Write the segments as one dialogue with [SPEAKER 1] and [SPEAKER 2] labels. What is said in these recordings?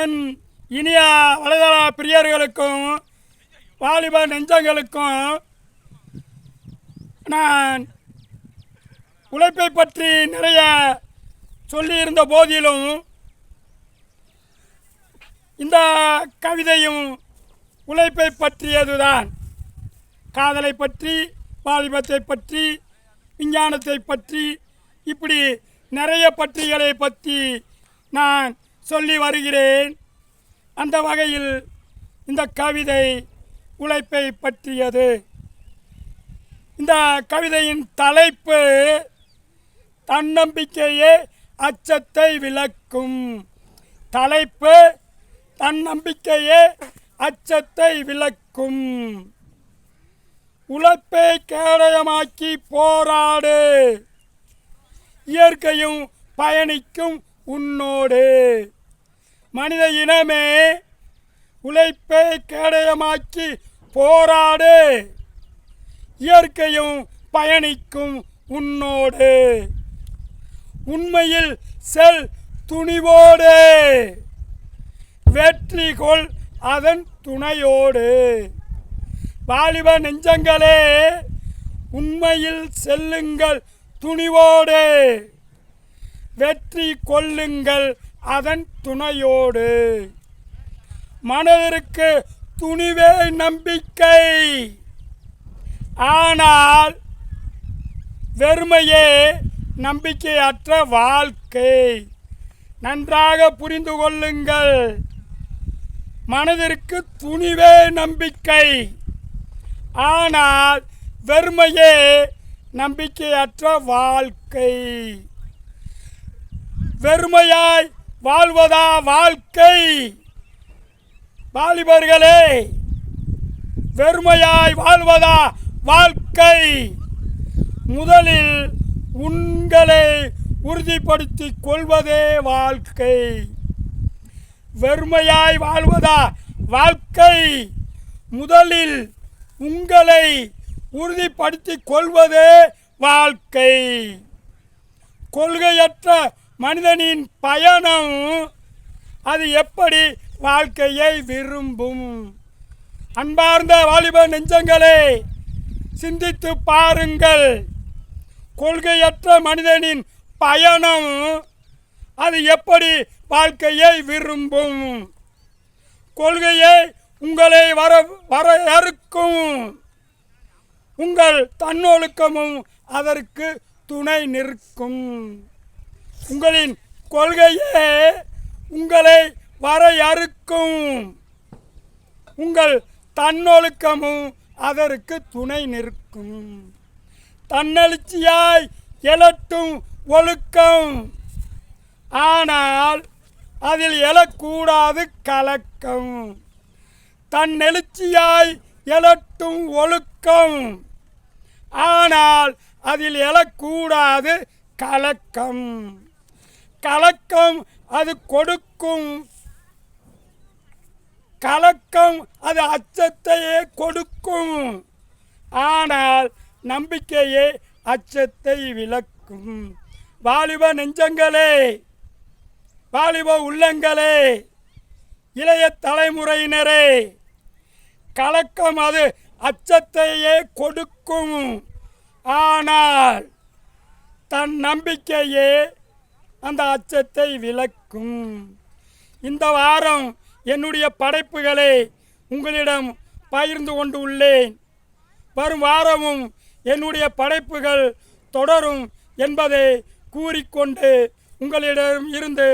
[SPEAKER 1] என் இனிய வலைதள பிரியர்களுக்கும் வாலிப நெஞ்சங்களுக்கும் நான் உழைப்பை பற்றி நிறைய சொல்லியிருந்த போதிலும் இந்த கவிதையும் உழைப்பை பற்றியதுதான். காதலை பற்றி, வாலிபத்தை பற்றி, விஞ்ஞானத்தை பற்றி, இப்படி நிறைய பற்றிகளை பற்றி நான் சொல்லி வருகிறேன். அந்த வகையில் இந்த கவிதை உழைப்பை பற்றியது. இந்த கவிதையின் தலைப்பு தன்னம்பிக்கையே அச்சத்தை விலக்கும். தலைப்பு தன்னம்பிக்கையே அச்சத்தை விலக்கும். உழைப்பை கேடயமாக்கி போராடு, இயற்கையும் பயணிக்கும் உன்னோடு. மனித இனமே, உழைப்பை கேடயமாக்கி போராடு, இயற்கையும் பயணிக்கும் உன்னோடு. உண்மையில் செல் துணிவோடு, வெற்றி கொள் அதன் துணையோடு. வாலிப நெஞ்சங்களே, உண்மையில் செல்லுங்கள் துணிவோடு, வெற்றி கொள்ளுங்கள் அதன் துணையோடு. மனதிற்கு துணிவே நம்பிக்கை, ஆனால் வெறுமையே நம்பிக்கையற்ற வாழ்க்கை. நன்றாக புரிந்து கொள்ளுங்கள். மனதிற்கு துணிவே நம்பிக்கை, ஆனால் வெறுமையே நம்பிக்கையற்ற வாழ்க்கை. வெறுமையாய் வாழ்வதா வாழ்க்கை? வாலிபர்களே, வெறுமையாய் வாழ்வதா வாழ்க்கை? முதலில் உங்களை உறுதிப்படுத்திக் கொள்வதே வாழ்க்கை. வெறுமையாய் வாழ்வதா வாழ்க்கை? முதலில் உங்களை உறுதிப்படுத்திக் கொள்வதே வாழ்க்கை. கொள்கையற்ற மனிதனின் பயணம் அது எப்படி வாழ்க்கையை விரும்பும்? அன்பார்ந்த வாலிப நெஞ்சங்களே, சிந்தித்து பாருங்கள். கொள்கையற்ற மனிதனின் பயணம் அது எப்படி வாழ்க்கையை விரும்பும்? கொள்கையை உங்களை வரையறுக்கும். உங்கள் தன்னொழுக்கமும் அதற்கு துணை நிற்கும். உங்களின் கொள்கையே உங்களை வரையறுக்கும். உங்கள் தன்னொழுக்கமும் அதற்கு துணை நிற்கும். தன்னெழுச்சியாய் எழட்டும் ஒழுக்கம், ஆனால் அதில் எழக்கூடாது கலக்கம். தன்னெழுச்சியாய் எழட்டும் ஒழுக்கம், ஆனால் அதில் எழக்கூடாது கலக்கம். கலக்கம் அது கொடுக்கும். கலக்கம் அது அச்சத்தையே கொடுக்கும், ஆனால் நம்பிக்கையே அச்சத்தை விலக்கும். வாலிப நெஞ்சங்களே, வாலிப உள்ளங்களே, இளைய தலைமுறையினரே, கலக்கம் அது அச்சத்தையே கொடுக்கும், ஆனால் தன் நம்பிக்கையே அந்த அச்சத்தை விலக்கும். இந்த வாரம் என்னுடைய படைப்புகளை உங்களிடம் பகிர்ந்து கொண்டு உள்ளேன். வரும் வாரமும் என்னுடைய படைப்புகள் தொடரும் என்பதை கூறிக்கொண்டு உங்களிடம் இருந்து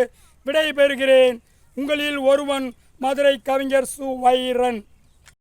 [SPEAKER 1] விடைபெறுகிறேன். உங்களில் ஒருவன், மதுரை கவிஞர் சு. வைரன்.